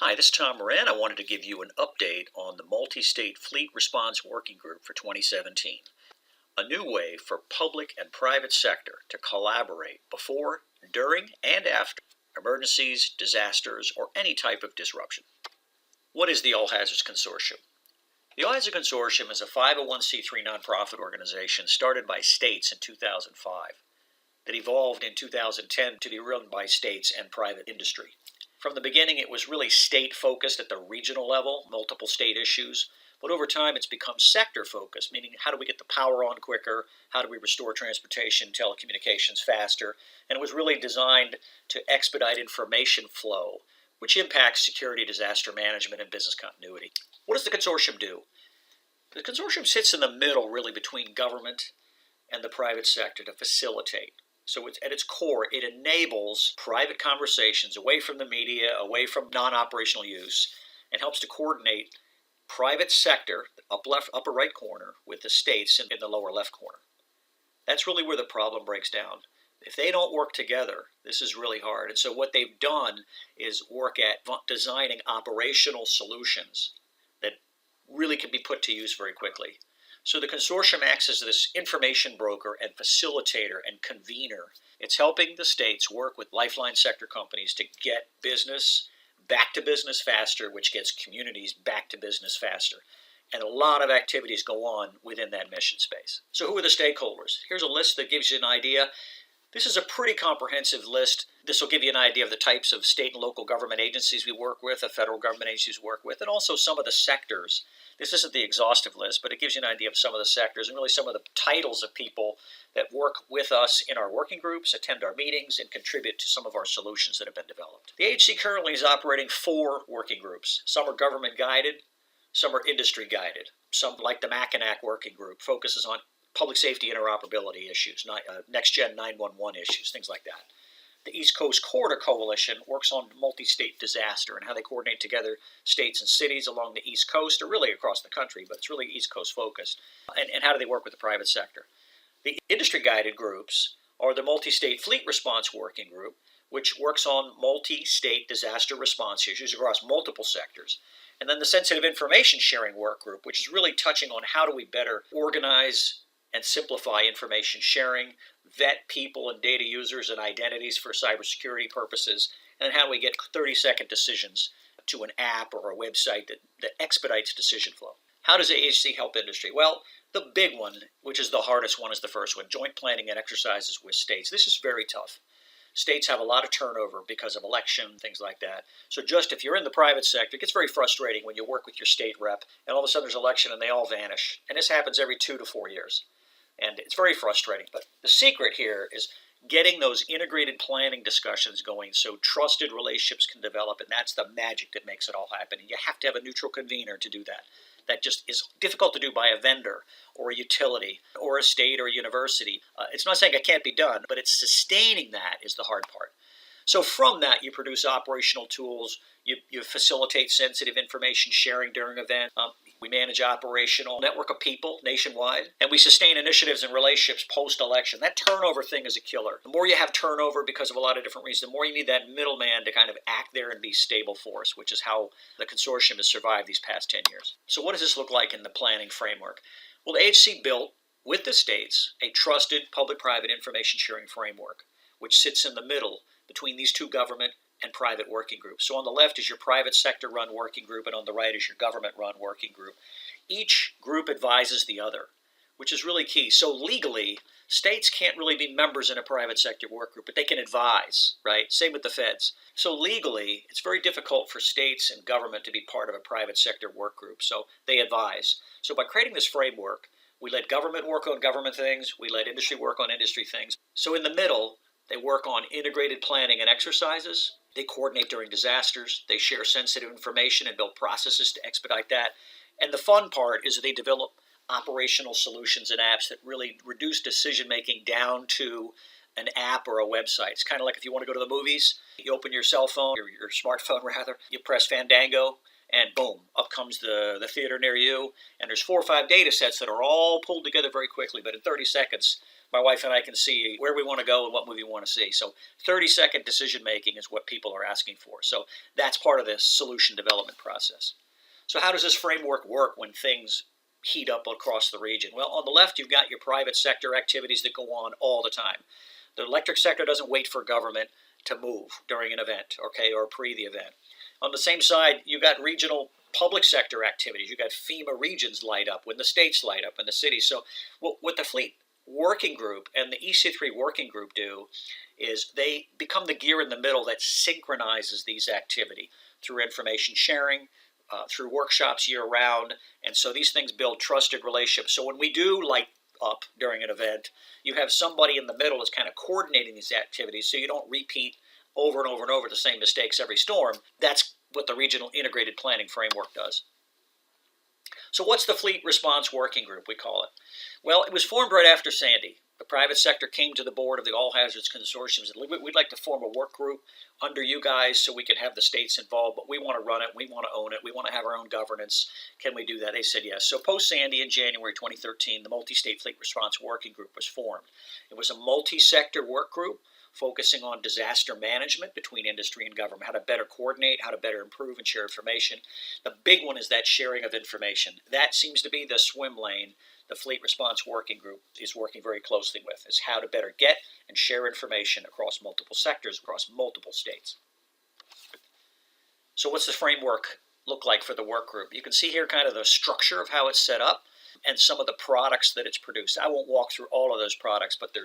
Hi, this is Tom Moran. I wanted to give you an update on the Multi-State Fleet Response Working Group for 2017, a new way for public and private sector to collaborate before, during, and after emergencies, disasters, or any type of disruption. What is the All Hazards Consortium? The All Hazards Consortium is a 501c3 nonprofit organization started by states in 2005 that evolved in 2010 to be run by states and private industry. From the beginning, it was really state-focused at the regional level, multiple state issues. But over time, it's become sector-focused, meaning how do we get the power on quicker? How do we restore transportation, telecommunications faster? And it was really designed to expedite information flow, which impacts security, disaster management, and business continuity. What does the consortium do? The consortium sits in the middle, really, between government and the private sector to facilitate. So at its core, it enables private conversations away from the media, away from non-operational use, and helps to coordinate private sector, upper right corner, with the states in the lower left corner. That's really where the problem breaks down. If they don't work together, this is really hard. And so what they've done is work at designing operational solutions that really can be put to use very quickly. So the consortium acts as this information broker and facilitator and convener. It's helping the states work with lifeline sector companies to get business back to business faster, which gets communities back to business faster. And a lot of activities go on within that mission space. So who are the stakeholders? Here's a list that gives you an idea. This is a pretty comprehensive list. This will give you an idea of the types of state and local government agencies we work with, the federal government agencies we work with, and also some of the sectors. This isn't the exhaustive list, but it gives you an idea of some of the sectors and really some of the titles of people that work with us in our working groups, attend our meetings, and contribute to some of our solutions that have been developed. The agency currently is operating 4 working groups. Some are government guided, some are industry guided. Some, like the Mackinac working group, focuses on public safety interoperability issues, next-gen 911 issues, things like that. The East Coast Corridor Coalition works on multi-state disaster and how they coordinate together states and cities along the East Coast, or really across the country, but it's really East Coast focused. And how do they work with the private sector? The industry-guided groups are the Multi-State Fleet Response Working Group, which works on multi-state disaster response issues across multiple sectors. And then the Sensitive Information Sharing Work Group, which is really touching on how do we better organize and simplify information sharing, vet people and data users and identities for cybersecurity purposes, and how do we get 30-second decisions to an app or a website that expedites decision flow. How does AHC help industry? Well, the big one, which is the hardest one, is the first one, joint planning and exercises with states. This is very tough. States have a lot of turnover because of election, things like that. So just if you're in the private sector, it gets very frustrating when you work with your state rep and all of a sudden there's an election and they all vanish. And this happens every 2 to 4 years. And it's very frustrating. But the secret here is getting those integrated planning discussions going so trusted relationships can develop. And that's the magic that makes it all happen. And you have to have a neutral convener to do that. That just is difficult to do by a vendor or a utility or a state or a university. It's not saying it can't be done, but it's sustaining that is the hard part. So from that, you produce operational tools. You facilitate sensitive information sharing during events. We manage operational network of people nationwide, and we sustain initiatives and relationships post-election. That turnover thing is a killer. The more you have turnover because of a lot of different reasons, the more you need that middleman to kind of act there and be stable for us, which is how the consortium has survived these past 10 years. So what does this look like in the planning framework? Well, the agency built, with the states, a trusted public-private information sharing framework, which sits in the middle between these two government and private working groups. So on the left is your private sector run working group, and on the right is your government run working group. Each group advises the other, which is really key. So legally, states can't really be members in a private sector work group, but they can advise, right? Same with the feds. So legally, it's very difficult for states and government to be part of a private sector work group, so they advise. So by creating this framework, we let government work on government things, we let industry work on industry things. So in the middle, they work on integrated planning and exercises. They coordinate during disasters. They share sensitive information and build processes to expedite that. And the fun part is that they develop operational solutions and apps that really reduce decision-making down to an app or a website. It's kind of like if you want to go to the movies, you open your cell phone, or your smartphone rather, you press Fandango, and boom, up comes the theater near you, and there's 4 or 5 data sets that are all pulled together very quickly, but in 30 seconds, my wife and I can see where we want to go and what movie we want to see. So 30-second decision making is what people are asking for. So that's part of the solution development process. So how does this framework work when things heat up across the region? Well, on the left, you've got your private sector activities that go on all the time. The electric sector doesn't wait for government to move during an event, okay, or pre the event. On the same side, you've got regional public sector activities. You've got FEMA regions light up when the states light up and the cities. So what the fleet working group and the EC3 working group do is they become the gear in the middle that synchronizes these activity through information sharing, through workshops year round. And so these things build trusted relationships. So when we do light up during an event, you have somebody in the middle that's kind of coordinating these activities so you don't repeat over and over and over the same mistakes every storm. That's what the Regional Integrated Planning Framework does. So what's the Fleet Response Working Group, we call it? Well, it was formed right after Sandy. The private sector came to the board of the All Hazards Consortium and said, we'd like to form a work group under you guys so we can have the states involved, but we want to run it, we want to own it, we want to have our own governance. Can we do that? They said yes. So post-Sandy in January 2013, the Multi-State Fleet Response Working Group was formed. It was a multi-sector work group focusing on disaster management between industry and government, how to better coordinate, how to better improve and share information. The big one is that sharing of information. That seems to be the swim lane the Fleet Response Working Group is working very closely with, is how to better get and share information across multiple sectors, across multiple states. So what's the framework look like for the work group? You can see here kind of the structure of how it's set up and some of the products that it's produced. I won't walk through all of those products, but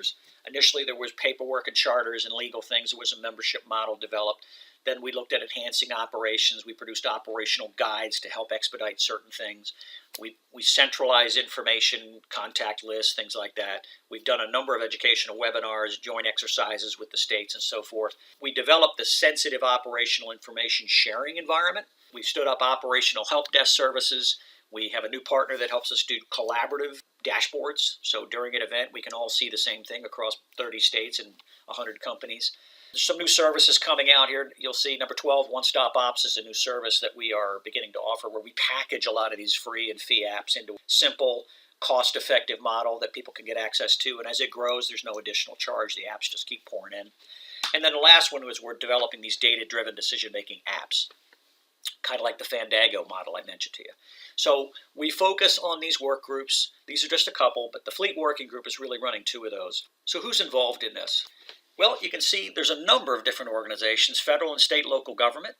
initially there was paperwork and charters and legal things. There was a membership model developed. Then we looked at enhancing operations. We produced operational guides to help expedite certain things. We centralize information, contact lists, things like that. We've done a number of educational webinars, joint exercises with the states and so forth. We developed the sensitive operational information sharing environment. We've stood up operational help desk services. We have a new partner that helps us do collaborative dashboards. So during an event, we can all see the same thing across 30 states and 100 companies. There's some new services coming out here. You'll see number 12, One Stop Ops, is a new service that we are beginning to offer where we package a lot of these free and fee apps into a simple, cost-effective model that people can get access to. And as it grows, there's no additional charge. The apps just keep pouring in. And then the last one was we're developing these data-driven decision-making apps, kind of like the Fandango model I mentioned to you. So we focus on these work groups. These are just a couple, but the Fleet Working Group is really running 2 of those. So who's involved in this? Well, you can see there's a number of different organizations: federal and state local government,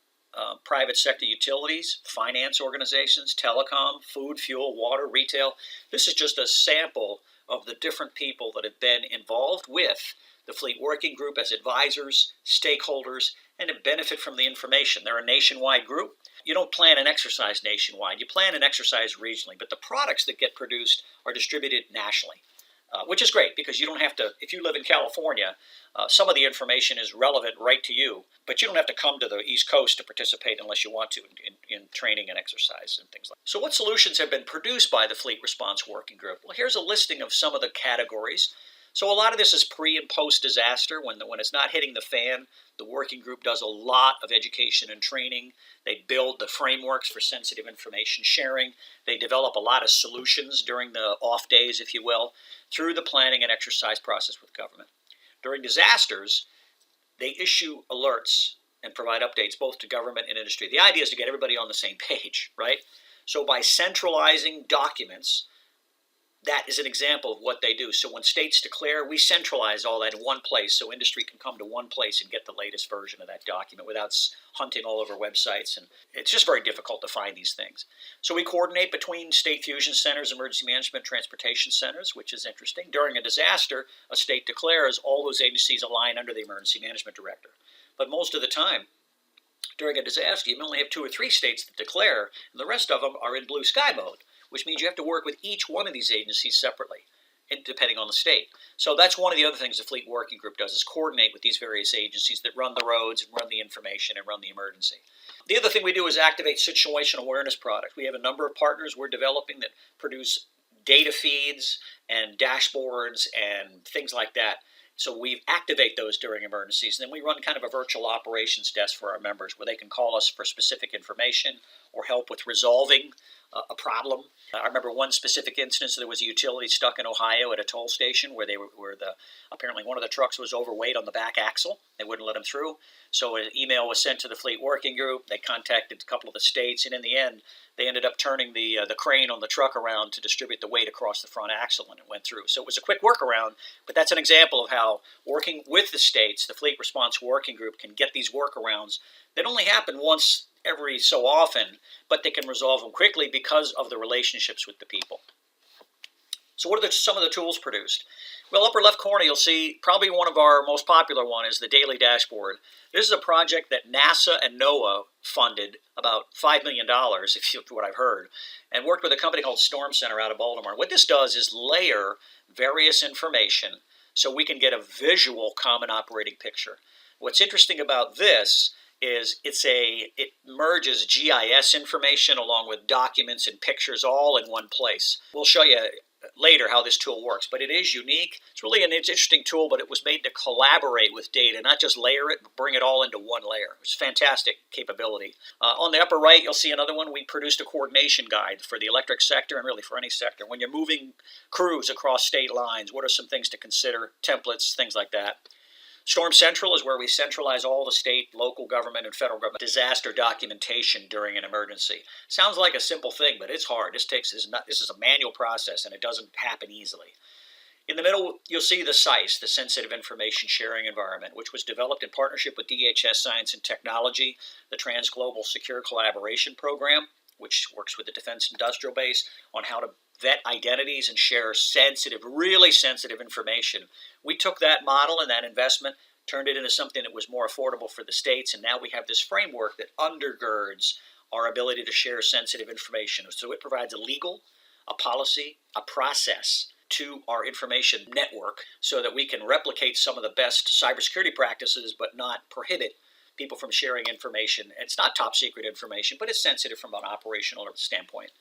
private sector utilities, finance organizations, telecom, food, fuel, water, retail. This is just a sample of the different people that have been involved with the Fleet Working Group as advisors, stakeholders, and to benefit from the information. They're a nationwide group. You don't plan an exercise nationwide. You plan an exercise regionally, but the products that get produced are distributed nationally. Which is great because you don't have to, if you live in California, some of the information is relevant right to you, but you don't have to come to the East Coast to participate unless you want to in training and exercise and things like that. So what solutions have been produced by the Fleet Response Working Group? Well, here's a listing of some of the categories. So a lot of this is pre and post disaster. When it's not hitting the fan, the working group does a lot of education and training. They build the frameworks for sensitive information sharing. They develop a lot of solutions during the off days, if you will, through the planning and exercise process with government. During disasters, they issue alerts and provide updates both to government and industry. The idea is to get everybody on the same page, right? So by centralizing documents, that is an example of what they do. So when states declare, we centralize all that in one place so industry can come to one place and get the latest version of that document without hunting all over websites. And it's just very difficult to find these things. So we coordinate between state fusion centers, emergency management, transportation centers, which is interesting. During a disaster, a state declares, all those agencies align under the emergency management director. But most of the time, during a disaster, you only have 2 or 3 states that declare, and the rest of them are in blue sky mode, which means you have to work with each one of these agencies separately, depending on the state. So that's one of the other things the Fleet Working Group does, is coordinate with these various agencies that run the roads, and run the information, and run the emergency. The other thing we do is activate situational awareness products. We have a number of partners we're developing that produce data feeds and dashboards and things like that. So we activate those during emergencies. And then we run kind of a virtual operations desk for our members where they can call us for specific information or help with resolving a problem. I remember one specific instance. There was a utility stuck in Ohio at a toll station where apparently one of the trucks was overweight on the back axle. They wouldn't let them through. So an email was sent to the fleet working group. They contacted a couple of the states, and in the end, they ended up turning the crane on the truck around to distribute the weight across the front axle, and it went through. So it was a quick workaround, but that's an example of how working with the states, the Fleet Response Working Group can get these workarounds that only happen once every so often, but they can resolve them quickly because of the relationships with the people. So what are some of the tools produced? Well, upper left corner, you'll see probably one of our most popular one is the Daily Dashboard. This is a project that NASA and NOAA funded about $5 million, if you what I've heard, and worked with a company called Storm Center out of Baltimore. What this does is layer various information so we can get a visual common operating picture. What's interesting about this is it merges GIS information along with documents and pictures all in one place. We'll show you later how this tool works, but it is unique. It's really an interesting tool, but it was made to collaborate with data, not just layer it, but bring it all into one layer. It's a fantastic capability. On the upper right, you'll see another one. We produced a coordination guide for the electric sector and really for any sector. When you're moving crews across state lines, what are some things to consider? Templates, things like that. Storm Central is where we centralize all the state, local government, and federal government disaster documentation during an emergency. Sounds like a simple thing, but it's hard. This is a manual process, and it doesn't happen easily. In the middle, you'll see the SICE, the Sensitive Information Sharing Environment, which was developed in partnership with DHS Science and Technology, the Trans-Global Secure Collaboration Program, which works with the Defense Industrial Base on how to vet identities and share sensitive, really sensitive information. We took that model and that investment, turned it into something that was more affordable for the states, and now we have this framework that undergirds our ability to share sensitive information. So it provides a legal, a policy, a process to our information network so that we can replicate some of the best cybersecurity practices but not prohibit people from sharing information. It's not top secret information, but it's sensitive from an operational standpoint.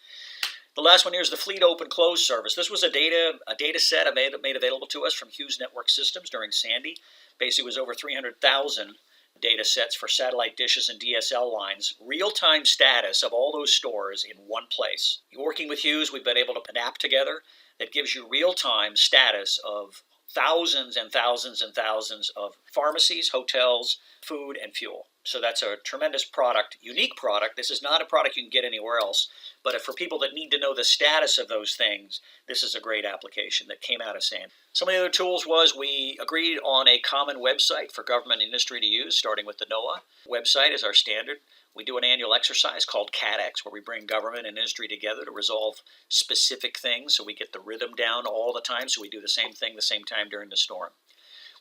The last one here is the Fleet Open Close Service. This was a data set made available to us from Hughes Network Systems during Sandy. Basically, it was over 300,000 data sets for satellite dishes and DSL lines. Real-time status of all those stores in one place. Working with Hughes, we've been able to put an app together that gives you real-time status of thousands and thousands and thousands of pharmacies, hotels, food, and fuel. So that's a tremendous product, unique product. This is not a product you can get anywhere else, but for people that need to know the status of those things, this is a great application that came out of Sandy. Some of the other tools was we agreed on a common website for government and industry to use, starting with the NOAA website as our standard. We do an annual exercise called CADX, where we bring government and industry together to resolve specific things so we get the rhythm down all the time, so we do the same thing the same time during the storm.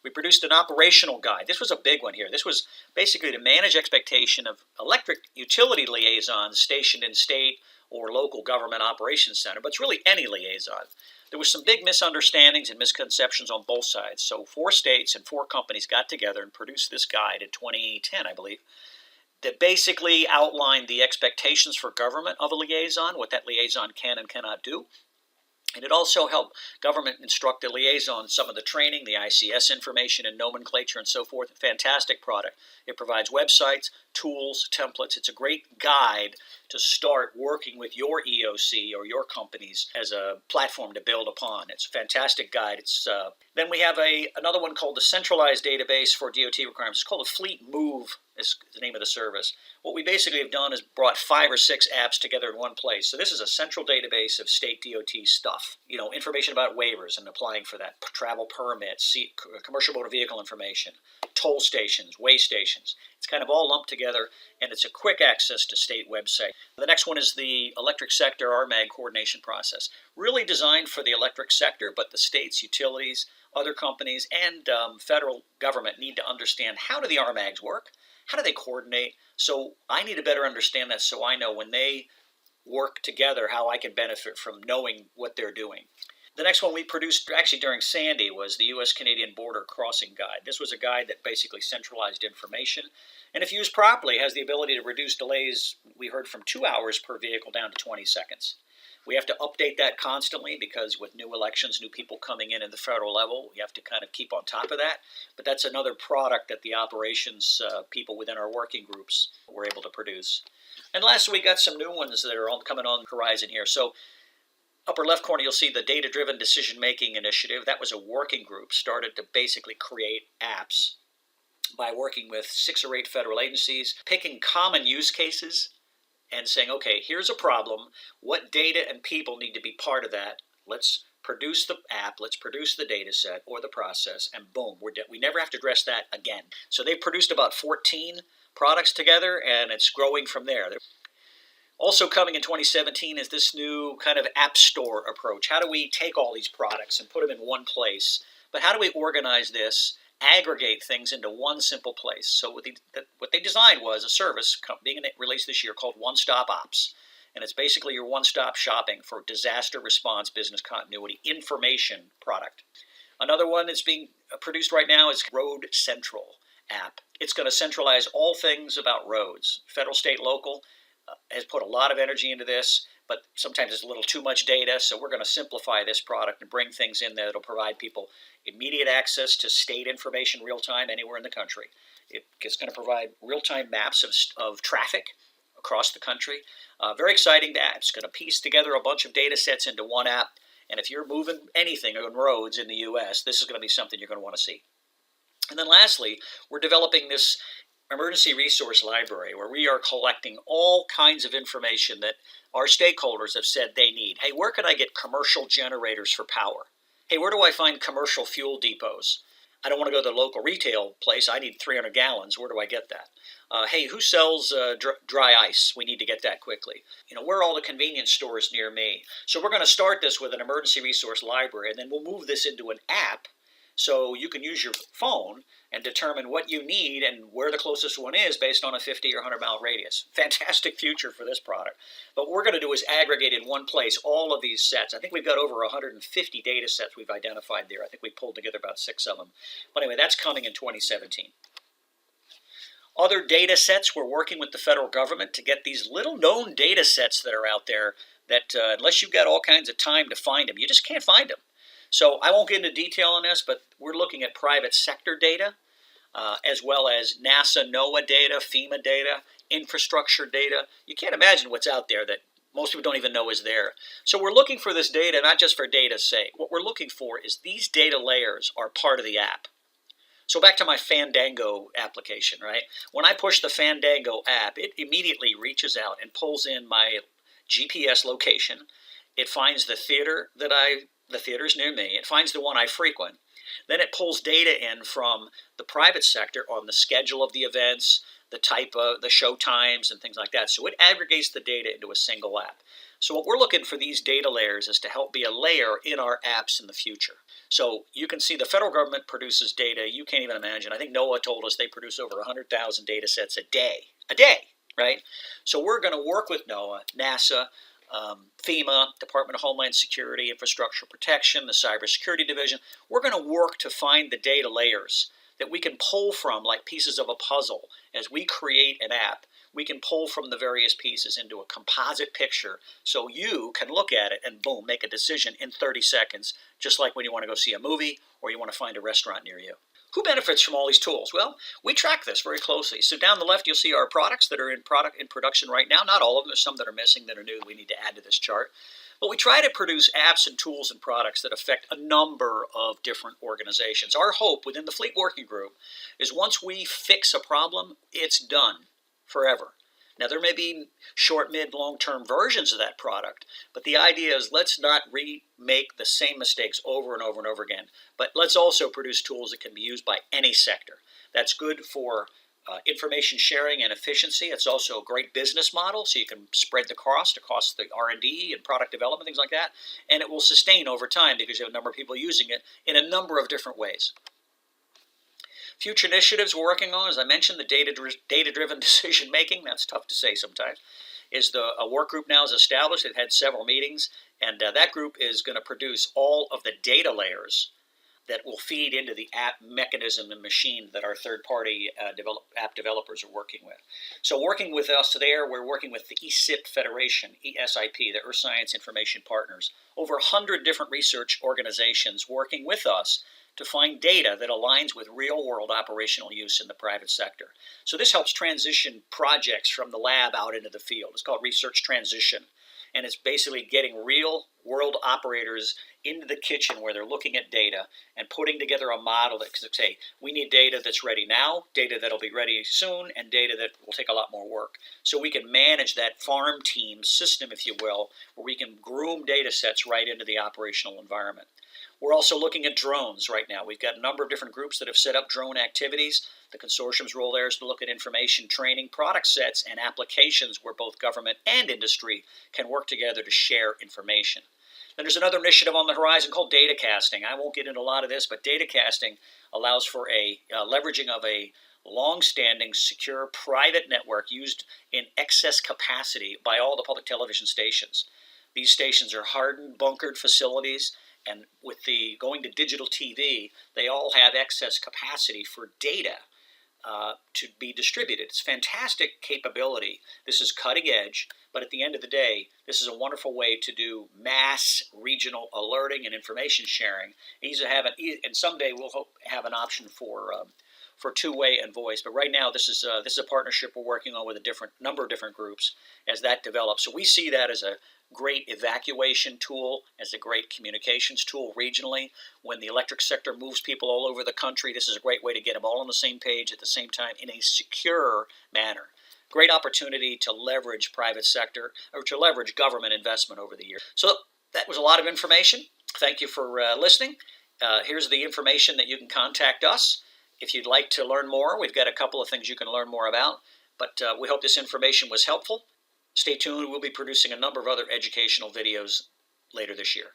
We produced an operational guide. This was a big one here. This was basically to manage expectation of electric utility liaisons stationed in state or local government operations center, but it's really any liaison. There was some big misunderstandings and misconceptions on both sides. So 4 states and 4 companies got together and produced this guide in 2010, I believe, that basically outlined the expectations for government of a liaison, what that liaison can and cannot do. And it also helped government instruct the liaison some of the training, the ICS information and nomenclature and so forth. Fantastic product. It provides websites, tools, templates. It's a great guide to start working with your EOC or your companies as a platform to build upon. It's a fantastic guide. Then we have another one called the Centralized Database for DOT Requirements. It's called the Fleet Move is the name of the service. What we basically have done is brought 5 or 6 apps together in one place. So this is a central database of state DOT stuff. Information about waivers and applying for that, travel permits, commercial motor vehicle information, toll stations, way stations. It's kind of all lumped together, and it's a quick access to state website. The next one is the electric sector RMAG coordination process. Really designed for the electric sector, but the states, utilities, other companies, and federal government need to understand how do the RMAGs work? How do they coordinate? So I need to better understand that so I know when they work together how I can benefit from knowing what they're doing. The next one we produced actually during Sandy was the U.S.-Canadian Border Crossing Guide. This was a guide that basically centralized information, and if used properly, has the ability to reduce delays, we heard, from 2 hours per vehicle down to 20 seconds. We have to update that constantly because with new elections, new people coming in at the federal level, we have to kind of keep on top of that. But that's another product that the operations people within our working groups were able to produce. And lastly, we got some new ones that are coming on the horizon here. So upper left corner, you'll see the Data-Driven Decision-Making Initiative. That was a working group started to basically create apps by working with 6 or 8 federal agencies, picking common use cases and saying, okay, here's a problem. What data and people need to be part of that? Let's produce the app, let's produce the data set or the process, and boom, we never have to address that again. So they produced about 14 products together, and it's growing from there. Also coming in 2017 is this new kind of app store approach. How do we take all these products and put them in one place? But how do we organize this, aggregate things into one simple place? So what they designed was a service being released this year called One Stop Ops. And it's basically your one-stop shopping for disaster response, business continuity, information product. Another one that's being produced right now is Road Central app. It's going to centralize all things about roads, federal, state, local. Has put a lot of energy into this, but sometimes it's a little too much data, so we're going to simplify this product and bring things in there that'll provide people immediate access to state information real-time anywhere in the country. It's going to provide real-time maps of traffic across the country. Very exciting app. It's going to piece together a bunch of data sets into one app, and if you're moving anything on roads in the U.S., this is going to be something you're going to want to see. And then lastly, we're developing this emergency resource library where we are collecting all kinds of information that our stakeholders have said they need. Hey, where can I get commercial generators for power? Hey, where do I find commercial fuel depots? I don't want to go to the local retail place. I need 300 gallons. Where do I get that? Hey, who sells dry ice? We need to get that quickly. Where are all the convenience stores near me? So we're going to start this with an emergency resource library, and then we'll move this into an app so you can use your phone and determine what you need and where the closest one is based on a 50 or 100-mile radius. Fantastic future for this product. But what we're going to do is aggregate in one place all of these sets. I think we've got over 150 data sets we've identified there. I think we pulled together about 6 of them. But anyway, that's coming in 2017. Other data sets, we're working with the federal government to get these little known data sets that are out there that unless you've got all kinds of time to find them, you just can't find them. So I won't get into detail on this, but we're looking at private sector data, as well as NASA, NOAA data, FEMA data, infrastructure data. You can't imagine what's out there that most people don't even know is there. So we're looking for this data, not just for data's sake. What we're looking for is these data layers are part of the app. So back to my Fandango application, right? When I push the Fandango app, it immediately reaches out and pulls in my GPS location. It finds the theater the theaters near me. It finds the one I frequent. Then it pulls data in from the private sector on the schedule of the events, the type of the show times and things like that. So it aggregates the data into a single app. So what we're looking for these data layers is to help be a layer in our apps in the future. So you can see the federal government produces data you can't even imagine. I think NOAA told us they produce over 100,000 data sets a day, right? So we're going to work with NOAA, NASA, FEMA, Department of Homeland Security, Infrastructure Protection, the Cybersecurity Division. We're going to work to find the data layers that we can pull from like pieces of a puzzle. As we create an app, we can pull from the various pieces into a composite picture so you can look at it and boom, make a decision in 30 seconds, just like when you want to go see a movie or you want to find a restaurant near you. Who benefits from all these tools? Well, we track this very closely. So down the left, you'll see our products that are in production right now. Not all of them. There's some that are missing that are new we need to add to this chart. But we try to produce apps and tools and products that affect a number of different organizations. Our hope within the Fleet Working Group is once we fix a problem, it's done forever. Now, there may be short, mid, long-term versions of that product, but the idea is let's not remake the same mistakes over and over and over again, but let's also produce tools that can be used by any sector. That's good for information sharing and efficiency. It's also a great business model, so you can spread the cost across the R&D and product development, things like that, and it will sustain over time because you have a number of people using it in a number of different ways. Future initiatives we're working on, as I mentioned, the data-driven decision-making, that's tough to say sometimes, a work group now is established. It had several meetings, and that group is going to produce all of the data layers that will feed into the app mechanism and machine that our third-party app developers are working with. So working with us there, we're working with the ESIP Federation, ESIP, the Earth Science Information Partners, over 100 different research organizations working with us to find data that aligns with real-world operational use in the private sector. So this helps transition projects from the lab out into the field. It's called research transition. And it's basically getting real-world operators into the kitchen where they're looking at data and putting together a model that can say, we need data that's ready now, data that'll be ready soon, and data that will take a lot more work. So we can manage that farm team system, if you will, where we can groom data sets right into the operational environment. We're also looking at drones right now. We've got a number of different groups that have set up drone activities. The consortium's role there is to look at information training, product sets, and applications where both government and industry can work together to share information. Then there's another initiative on the horizon called data casting. I won't get into a lot of this, but data casting allows for a leveraging of a long-standing, secure, private network used in excess capacity by all the public television stations. These stations are hardened, bunkered facilities, and with the going to digital TV, they all have excess capacity for data to be distributed. It's fantastic capability. This is cutting edge, but at the end of the day, this is a wonderful way to do mass regional alerting and information sharing. And someday we'll hope have an option for two-way and voice. But right now, this is a partnership we're working on with a number of different groups as that develops. So we see that as a great evacuation tool, as a great communications tool regionally. When the electric sector moves people all over the country, this is a great way to get them all on the same page at the same time in a secure manner. Great opportunity to leverage private sector, or to leverage government investment over the years. So that was a lot of information. Thank you for listening. Here's the information that you can contact us. If you'd like to learn more, we've got a couple of things you can learn more about. But we hope this information was helpful. Stay tuned. We'll be producing a number of other educational videos later this year.